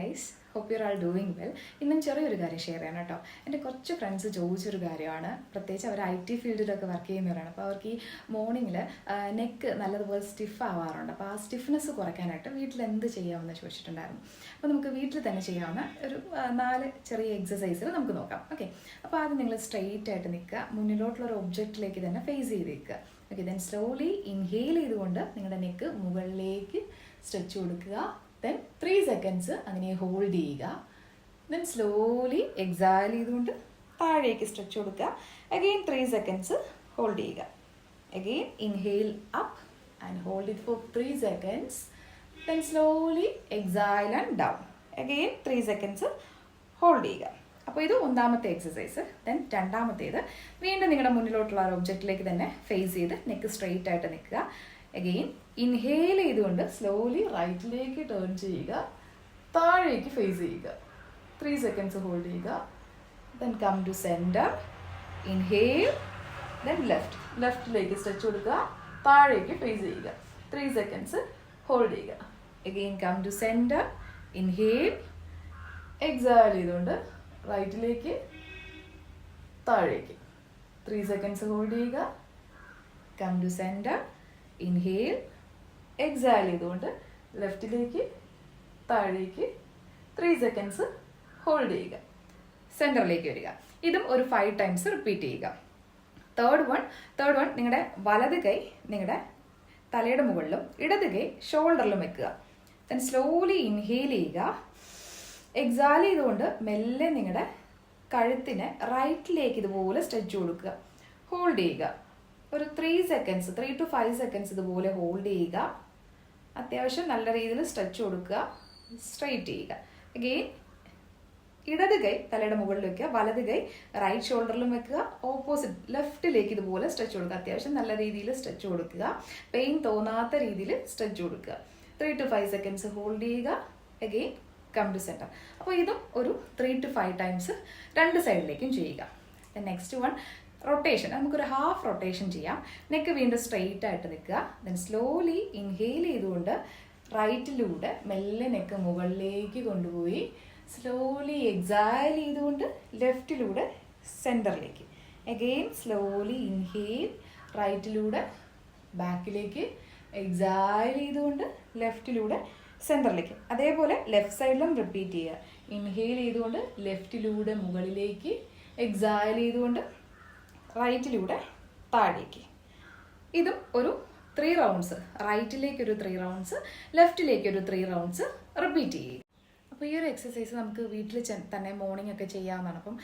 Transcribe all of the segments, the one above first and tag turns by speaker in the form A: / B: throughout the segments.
A: Guys, hope you are doing well. ഇന്നും ചെറിയൊരു കാര്യം ഷെയർ ചെയ്യണം കേട്ടോ. എൻ്റെ കുറച്ച് ഫ്രണ്ട്സ് ചോദിച്ചൊരു കാര്യമാണ്. പ്രത്യേകിച്ച് അവർ IT ഫീൽഡിലൊക്കെ വർക്ക് ചെയ്യുന്നവരാണ്. അപ്പോൾ അവർക്ക് ഈ മോർണിംഗിൽ നെക്ക് നല്ലതുപോലെ സ്റ്റിഫ് ആവാറുണ്ട്. അപ്പോൾ ആ സ്റ്റിഫ്നെസ് കുറയ്ക്കാനായിട്ട് വീട്ടിൽ എന്ത് ചെയ്യാമെന്ന് ചോദിച്ചിട്ടുണ്ടായിരുന്നു. അപ്പോൾ നമുക്ക് വീട്ടിൽ തന്നെ ചെയ്യാവുന്ന ഒരു 4 ചെറിയ എക്സസൈസുകൾ നമുക്ക് നോക്കാം. ഓക്കെ, അപ്പോൾ ആദ്യം നിങ്ങൾ സ്ട്രെയിറ്റ് ആയിട്ട് നിൽക്കുക, മുന്നിലോട്ടുള്ള ഒരു ഒബ്ജക്റ്റിലേക്ക് തന്നെ ഫേസ് ചെയ്ത് നിൽക്കുക. ഓക്കെ, ദെൻ സ്ലോലി ഇൻഹെയിൽ ചെയ്തുകൊണ്ട് നിങ്ങളുടെ നെക്ക് മുകളിലേക്ക് സ്ട്രെച്ച് കൊടുക്കുക. ദെൻ 3 സെക്കൻഡ്സ് അങ്ങനെ ഹോൾഡ് ചെയ്യുക. ദെൻ സ്ലോലി എക്സൈൽ ചെയ്തുകൊണ്ട് താഴേക്ക് സ്ട്രെച്ച് കൊടുക്കുക. അഗെയിൻ 3 സെക്കൻഡ്സ് ഹോൾഡ് ചെയ്യുക. Again inhale up and hold it for 3 seconds. Then slowly exile and down. Again 3 seconds hold ചെയ്യുക. അപ്പോൾ ഇത് ഒന്നാമത്തെ എക്സസൈസ്. ദെൻ രണ്ടാമത്തേത് വീണ്ടും നിങ്ങളുടെ മുന്നിലോട്ടുള്ള ഒരു ഒബ്ജക്റ്റിലേക്ക് തന്നെ ഫേസ് ചെയ്ത് നെക്ക് സ്ട്രെയിറ്റ് ആയിട്ട് നിൽക്കുക. അഗെയിൻ ഇൻഹെയിൽ ചെയ്തുകൊണ്ട് സ്ലോലി റൈറ്റിലേക്ക് ടേൺ ചെയ്യുക, താഴേക്ക് ഫേസ് ചെയ്യുക. 3 സെക്കൻഡ്സ് ഹോൾഡ് ചെയ്യുക. Then come to centre, inhale, then ലെഫ്റ്റിലേക്ക് സ്ട്രെച്ച് കൊടുക്കുക, താഴേക്ക് ഫേസ് ചെയ്യുക. 3 സെക്കൻഡ്സ് ഹോൾഡ് ചെയ്യുക. Again come to centre, inhale, exhale ചെയ്തുകൊണ്ട് റൈറ്റിലേക്ക് താഴേക്ക്. 3 സെക്കൻഡ്സ് ഹോൾഡ് ചെയ്യുക. Come to centre, inhale, exhale ചെയ്തുകൊണ്ട് ലെഫ്റ്റിലേക്ക് താഴേക്ക്. 3 സെക്കൻഡ്സ് ഹോൾഡ് ചെയ്യുക. സെൻറ്ററിലേക്ക് വരിക. ഇതും ഒരു 5 ടൈംസ് റിപ്പീറ്റ് ചെയ്യുക. തേർഡ് വൺ നിങ്ങളുടെ വലത് കൈ നിങ്ങളുടെ തലയുടെ മുകളിലും ഇടത് കൈ ഷോൾഡറിലും വെക്കുക. ദെൻ സ്ലോലി ഇൻഹെയിൽ ചെയ്യുക. എക്സൈൽ ചെയ്തുകൊണ്ട് മെല്ലെ നിങ്ങളുടെ കഴുത്തിനെ റൈറ്റിലേക്ക് ഇതുപോലെ സ്ട്രെച്ച് കൊടുക്കുക. ഹോൾഡ് ചെയ്യുക. ഒരു 3 to 5 സെക്കൻഡ്സ് ഇതുപോലെ ഹോൾഡ് ചെയ്യുക. അത്യാവശ്യം നല്ല രീതിയിൽ സ്ട്രെച്ച് കൊടുക്കുക. സ്ട്രെയിറ്റ് ചെയ്യുക. അഗെയിൻ ഇടത് കൈ തലയുടെ മുകളിൽ വെക്കുക, വലത് കൈ റൈറ്റ് ഷോൾഡറിലും വെക്കുക. ഓപ്പോസിറ്റ് ലെഫ്റ്റിലേക്ക് ഇതുപോലെ സ്ട്രെച്ച് കൊടുക്കുക. അത്യാവശ്യം നല്ല രീതിയിൽ സ്ട്രെച്ച് കൊടുക്കുക. പെയിൻ തോന്നാത്ത രീതിയിൽ സ്ട്രെച്ച് കൊടുക്കുക. 3 to 5 സെക്കൻഡ്സ് ഹോൾഡ് ചെയ്യുക. Again come to centre. അപ്പോൾ ഇതും ഒരു 3 to 5 ടൈംസ് രണ്ട് സൈഡിലേക്കും ചെയ്യുക. Next one rotation. നമുക്കൊരു ഹാഫ് റൊട്ടേഷൻ ചെയ്യാം. നെക്ക് വീണ്ടും സ്ട്രെയിറ്റ് ആയിട്ട് നിൽക്കുക. ദെൻ സ്ലോലി ഇൻഹെയിൽ ചെയ്തുകൊണ്ട് റൈറ്റിലൂടെ മെല്ലെ നെക്ക് മുകളിലേക്ക് കൊണ്ടുപോയി സ്ലോലി എക്സൈൽ ചെയ്തുകൊണ്ട് ലെഫ്റ്റിലൂടെ സെൻറ്ററിലേക്ക്. അഗെയിൻ സ്ലോലി ഇൻഹെയിൽ, റൈറ്റിലൂടെ ബാക്കിലേക്ക്, എക്സൈൽ ചെയ്തുകൊണ്ട് ലെഫ്റ്റിലൂടെ സെൻറ്ററിലേക്ക്. അതേപോലെ ലെഫ്റ്റ് സൈഡിലും റിപ്പീറ്റ് ചെയ്യുക. ഇൻഹെയിൽ ചെയ്തുകൊണ്ട് ലെഫ്റ്റിലൂടെ മുകളിലേക്ക്, എക്സൈൽ ചെയ്തുകൊണ്ട് റൈറ്റിലൂടെ താഴേക്ക്. ഇതും ഒരു 3 റൗണ്ട്സ്, റൈറ്റിലേക്ക് ഒരു 3 റൗണ്ട്സ്, ലെഫ്റ്റിലേക്ക് ഒരു 3 റൗണ്ട്സ് റിപ്പീറ്റ് ചെയ്യുക. അപ്പോൾ ഈ ഒരു എക്സസൈസ് നമുക്ക് വീട്ടിൽ തന്നെ മോർണിംഗ് ഒക്കെ ചെയ്യാവുന്നതാണ്. അപ്പം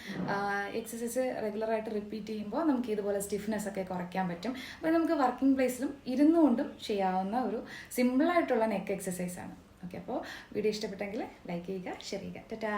A: എക്സസൈസ് റെഗുലറായിട്ട് റിപ്പീറ്റ് ചെയ്യുമ്പോൾ നമുക്ക് ഇതുപോലെ സ്റ്റിഫ്നെസ് ഒക്കെ കുറയ്ക്കാൻ പറ്റും. അപ്പോൾ നമുക്ക് വർക്കിംഗ് പ്ലേസിലും ഇരുന്നുകൊണ്ടും ചെയ്യാവുന്ന ഒരു സിമ്പിളായിട്ടുള്ള നെക്ക് എക്സസൈസാണ്. ഓക്കെ, അപ്പോൾ വീഡിയോ ഇഷ്ടപ്പെട്ടെങ്കിൽ ലൈക്ക് ചെയ്യുക, ഷെയർ ചെയ്യുക. ടാറ്റാ.